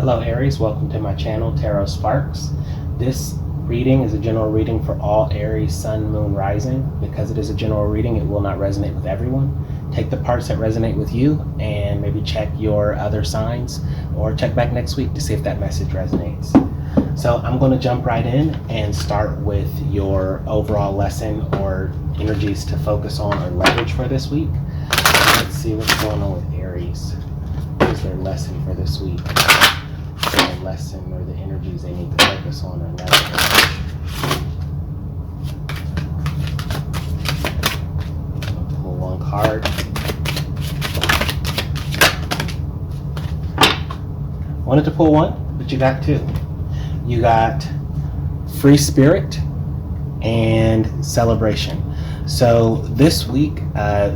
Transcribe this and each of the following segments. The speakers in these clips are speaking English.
Hello Aries, welcome to my channel Tarot Sparks. This reading is a general reading for all Aries, Sun, Moon, Rising. Because it is a general reading, it will not resonate with everyone. Take the parts that resonate with you and maybe check your other signs or check back next week to see if that message resonates. So I'm going to jump right in and start with your overall lesson or energies to focus on or leverage for this week. Let's see what's going on with Aries. What is their lesson for this week? Their lesson or the energies they need to focus on or leverage. Pull one card. Wanted to pull one, but you got two. You got free spirit and celebration. So this week,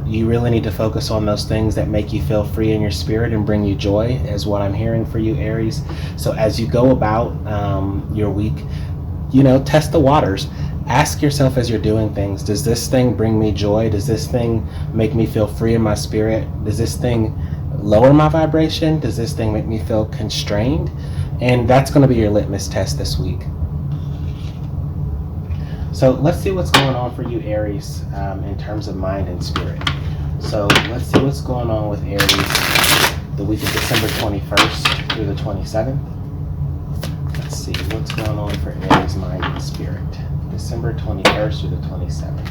you really need to focus on those things that make you feel free in your spirit and bring you joy, is what I'm hearing for you, Aries. So as you go about your week, test the waters. Ask yourself as you're doing things, does this thing bring me joy? Does this thing make me feel free in my spirit? Does this thing lower my vibration? Does this thing make me feel constrained? And that's going to be your litmus test this week. So let's see what's going on for you, Aries, in terms of mind and spirit. So let's see what's going on with Aries the week of December 21st through the 27th. Let's see what's going on for Aries, mind and spirit. December 21st through the 27th.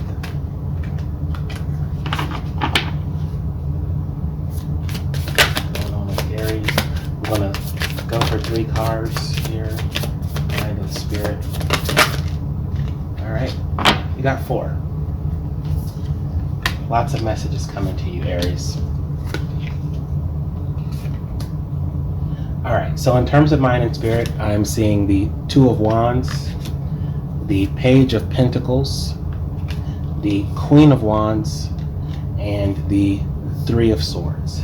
What's going on with Aries? I'm going to go for 3 cards here, mind and spirit. All right, you got 4. Lots of messages coming to you, Aries. All right, so in terms of mind and spirit, I'm seeing the 2 of Wands, the Page of Pentacles, the Queen of Wands, and the 3 of Swords.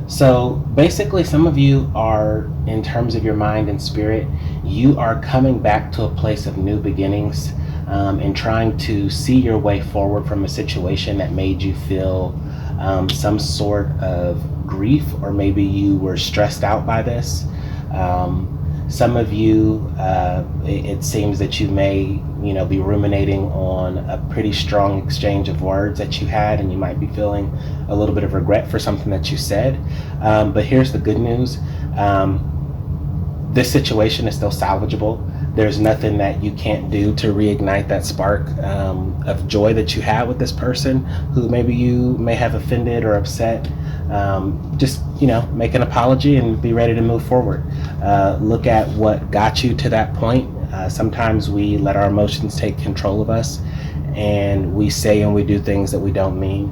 So basically, some of you are, in terms of your mind and spirit, you are coming back to a place of new beginnings and trying to see your way forward from a situation that made you feel some sort of grief, or maybe you were stressed out by this. Some of you, it seems that you may, be ruminating on a pretty strong exchange of words that you had, and you might be feeling a little bit of regret for something that you said. But here's the good news. This situation is still salvageable. There's nothing that you can't do to reignite that spark of joy that you had with this person who maybe you may have offended or upset. Just make an apology and be ready to move forward. Look at what got you to that point. Sometimes we let our emotions take control of us, and we say and we do things that we don't mean.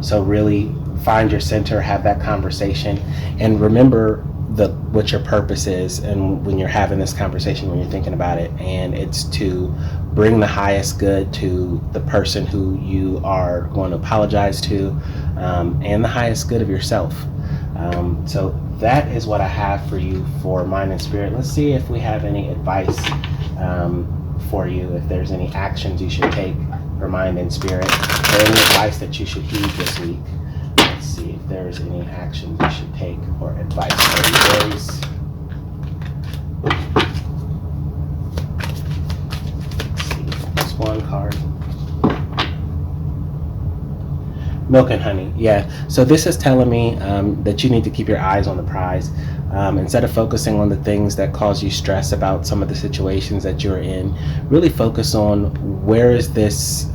So really find your center, have that conversation, and remember what your purpose is, and when you're having this conversation, when you're thinking about it, and it's to bring the highest good to the person who you are going to apologize to, and the highest good of yourself. So that is what I have for you for mind and spirit. Let's see if we have any advice for you, if there's any actions you should take for mind and spirit, or any advice that you should heed this week. Let's see if there's any actions you should take or advice for you, Aries. Let's see, just one card. Milk and honey, yeah. So this is telling me that you need to keep your eyes on the prize. Instead of focusing on the things that cause you stress about some of the situations that you're in, really focus on where is this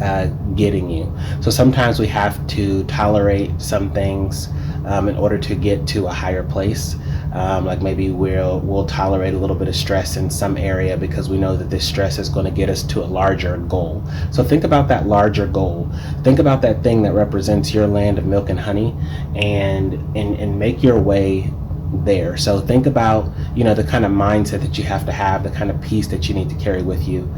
getting you. So sometimes we have to tolerate some things in order to get to a higher place. Like maybe we'll tolerate a little bit of stress in some area because we know that this stress is going to get us to a larger goal. So think about that larger goal. Think about that thing that represents your land of milk and honey, and make your way there. So think about the kind of mindset that you have to have, the kind of peace that you need to carry with you.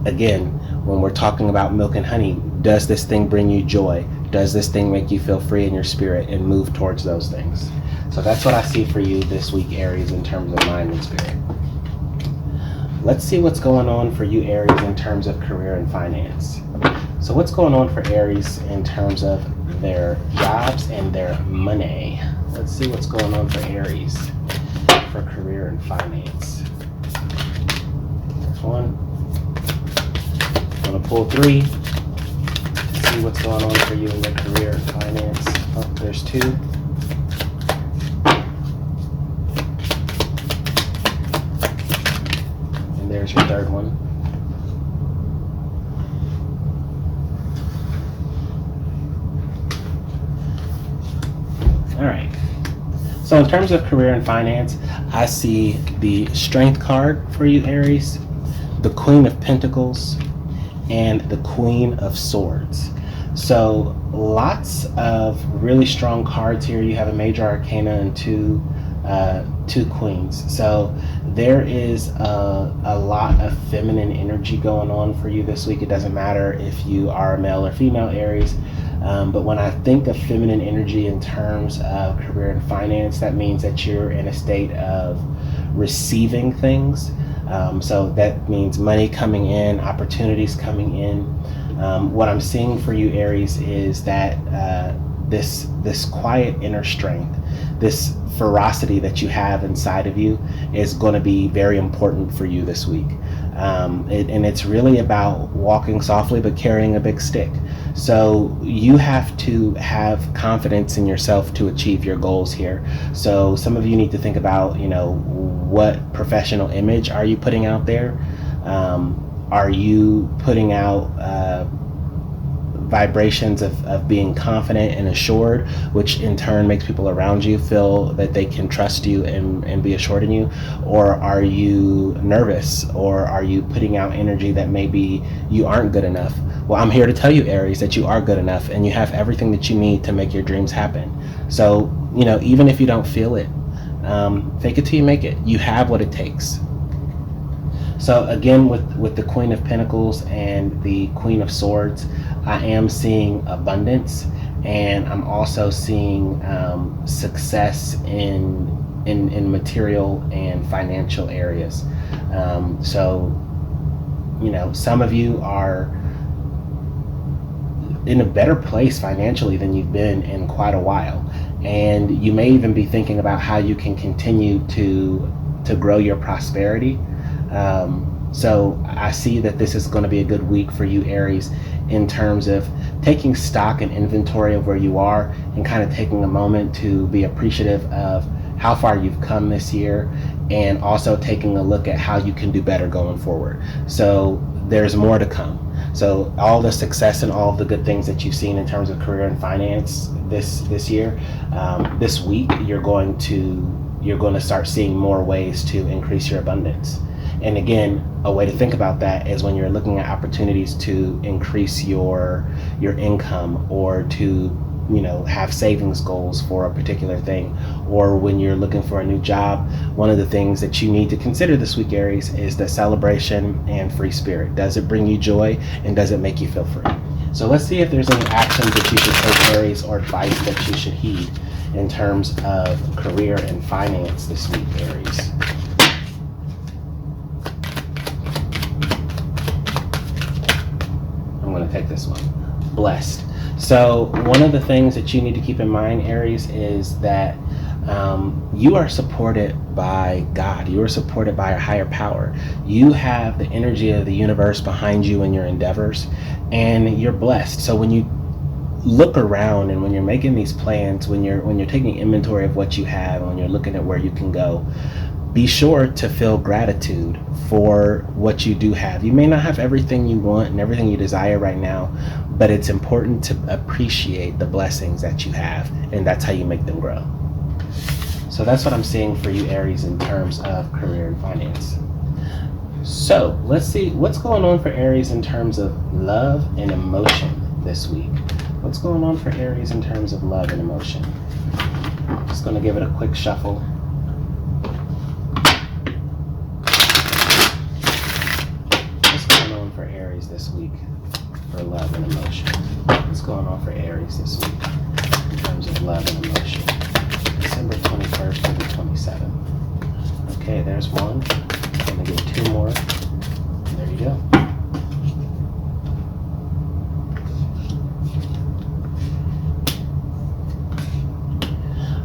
Again, when we're talking about milk and honey, does this thing bring you joy? Does this thing make you feel free in your spirit, and move towards those things? So that's what I see for you this week, Aries, in terms of mind and spirit. Let's see what's going on for you, Aries, in terms of career and finance. So what's going on for Aries in terms of their jobs and their money? let's see what's going on for Aries for career and finance. There's one. I'm going to pull 3 to see what's going on for you in your career and finance. Oh, there's 2. And there's your 3rd one. All right. So in terms of career and finance, I see the Strength card for you, Aries, the Queen of Pentacles, and the Queen of Swords. So lots of really strong cards here. You have a Major Arcana and two Queens. So there is a lot of feminine energy going on for you this week. It doesn't matter if you are a male or female Aries. But when I think of feminine energy in terms of career and finance, that means that you're in a state of receiving things. So that means money coming in, opportunities coming in. What I'm seeing for you, Aries, is that this quiet inner strength, this ferocity that you have inside of you is going to be very important for you this week. And it's really about walking softly but carrying a big stick. So you have to have confidence in yourself to achieve your goals here. So some of you need to think about, what professional image are you putting out there? Are you putting out vibrations of being confident and assured, which in turn makes people around you feel that they can trust you and be assured in you? Or are you nervous, or are you putting out energy that maybe you aren't good enough? Well, I'm here to tell you, Aries, that you are good enough and you have everything that you need to make your dreams happen. So, even if you don't feel it, fake it till you make it. You have what it takes. So again, with the Queen of Pentacles and the Queen of Swords, I am seeing abundance, and I'm also seeing success in material and financial areas. So, some of you are in a better place financially than you've been in quite a while, and you may even be thinking about how you can continue to grow your prosperity. So I see that this is going to be a good week for you, Aries, in terms of taking stock and inventory of where you are and kind of taking a moment to be appreciative of how far you've come this year, and also taking a look at how you can do better going forward. So there's more to come. So all the success and all of the good things that you've seen in terms of career and finance this year, this week, you're going to start seeing more ways to increase your abundance. And again, a way to think about that is when you're looking at opportunities to increase your income, or to have savings goals for a particular thing, or when you're looking for a new job. One of the things that you need to consider this week, Aries, is the celebration and free spirit. Does it bring you joy, and does it make you feel free? So let's see if there's any actions that you should take, Aries, or advice that you should heed in terms of career and finance this week, Aries. I'm going to take this one. Blessed. So one of the things that you need to keep in mind, Aries, is that you are supported by God. You are supported by a higher power. You have the energy of the universe behind you in your endeavors, and you're blessed. So when you look around and when you're making these plans, when you're taking inventory of what you have, and when you're looking at where you can go, be sure to feel gratitude for what you do have. You may not have everything you want and everything you desire right now, but it's important to appreciate the blessings that you have, and that's how you make them grow. So that's what I'm seeing for you, Aries, in terms of career and finance. So let's see what's going on for Aries in terms of love and emotion this week. What's going on for Aries in terms of love and emotion? Just going to give it a quick shuffle. For Aries this week for love and emotion. What's going on for Aries this week in terms of love and emotion? December 21st to the 27th. Okay, there's one. I'm going to get 2 more. There you go.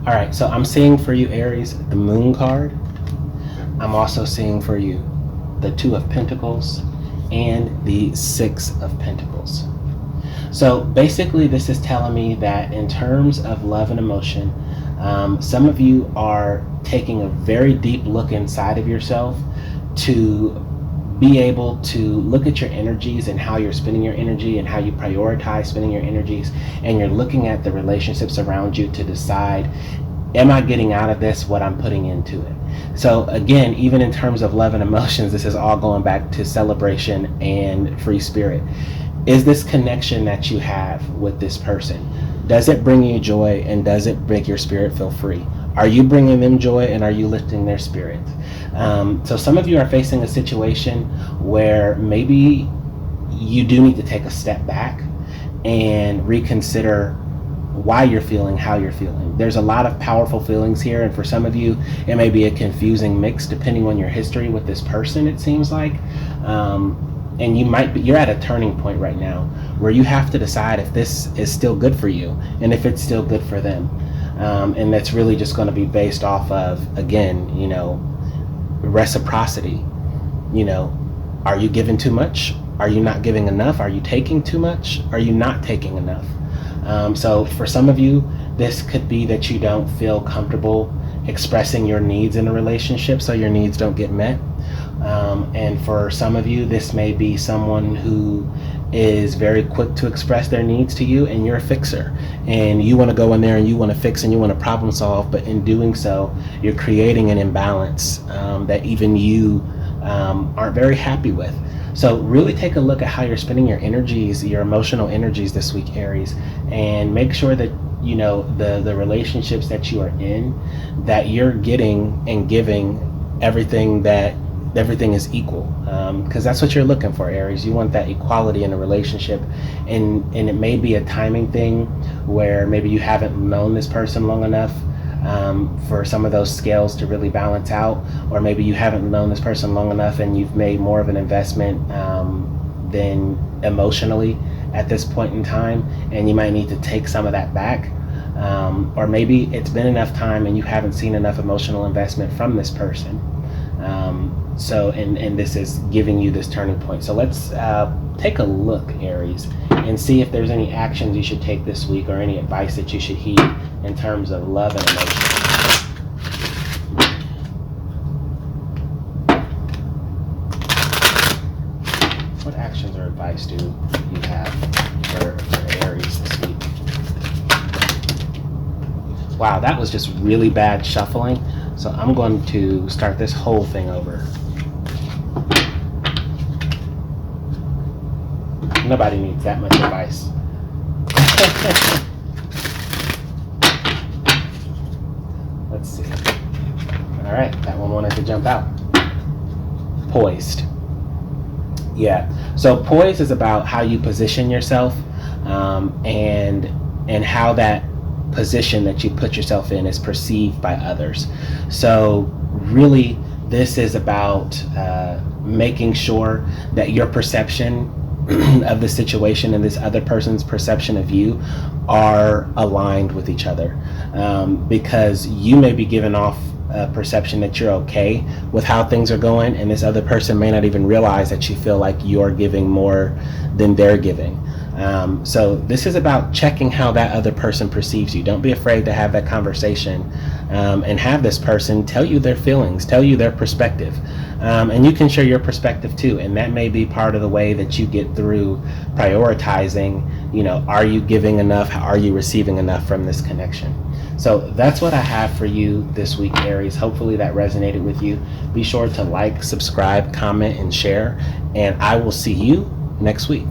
All right, so I'm seeing for you, Aries, the Moon card. I'm also seeing for you the Two of Pentacles and the Six of Pentacles. So basically, this is telling me that in terms of love and emotion, some of you are taking a very deep look inside of yourself to be able to look at your energies and how you're spending your energy and how you prioritize spending your energies, and you're looking at the relationships around you to decide, am I getting out of this what I'm putting into it? So again, even in terms of love and emotions, this is all going back to celebration and free spirit. Is this connection that you have with this person, does it bring you joy, and does it make your spirit feel free? Are you bringing them joy, and are you lifting their spirit? So some of you are facing a situation where maybe you do need to take a step back and reconsider why you're feeling how you're feeling. There's a lot of powerful feelings here, and for some of you it may be a confusing mix depending on your history with this person, it seems like. And you're at a turning point right now where you have to decide if this is still good for you and if it's still good for them. And that's really just going to be based off of, again, reciprocity. Are you giving too much? Are you not giving enough? Are you taking too much? Are you not taking enough? So for some of you, this could be that you don't feel comfortable expressing your needs in a relationship, so your needs don't get met. And for some of you, this may be someone who is very quick to express their needs to you, and you're a fixer, and you want to go in there and you want to fix and you want to problem solve, but in doing so, you're creating an imbalance that even you aren't very happy with. So really take a look at how you're spending your energies, your emotional energies this week, Aries, and make sure that the relationships that you are in, that you're getting and giving everything is equal, because that's what you're looking for, Aries. You want that equality in a relationship, and it may be a timing thing where maybe you haven't known this person long enough for some of those scales to really balance out, or maybe you haven't known this person long enough and you've made more of an investment than emotionally at this point in time, and you might need to take some of that back. Or maybe it's been enough time and you haven't seen enough emotional investment from this person. So this is giving you this turning point. So let's take a look, Aries, and see if there's any actions you should take this week or any advice that you should heed in terms of love and emotion. What actions or advice do you have for Aries this week? Wow, that was just really bad shuffling. So I'm going to start this whole thing over. Nobody needs that much advice. Let's see. All right, that one wanted to jump out. Poised. Yeah, so poised is about how you position yourself, and how that position that you put yourself in is perceived by others. So really, this is about making sure that your perception of the situation and this other person's perception of you are aligned with each other, because you may be giving off a perception that you're okay with how things are going, and this other person may not even realize that you feel like you're giving more than they're giving. So this is about checking how that other person perceives you. Don't be afraid to have that conversation, and have this person tell you their feelings, tell you their perspective, and you can share your perspective too, and that may be part of the way that you get through prioritizing, are you giving enough, are you receiving enough from this connection. So that's what I have for you this week, Aries. Hopefully that resonated with you. Be sure to like, subscribe, comment, and share, and I will see you next week.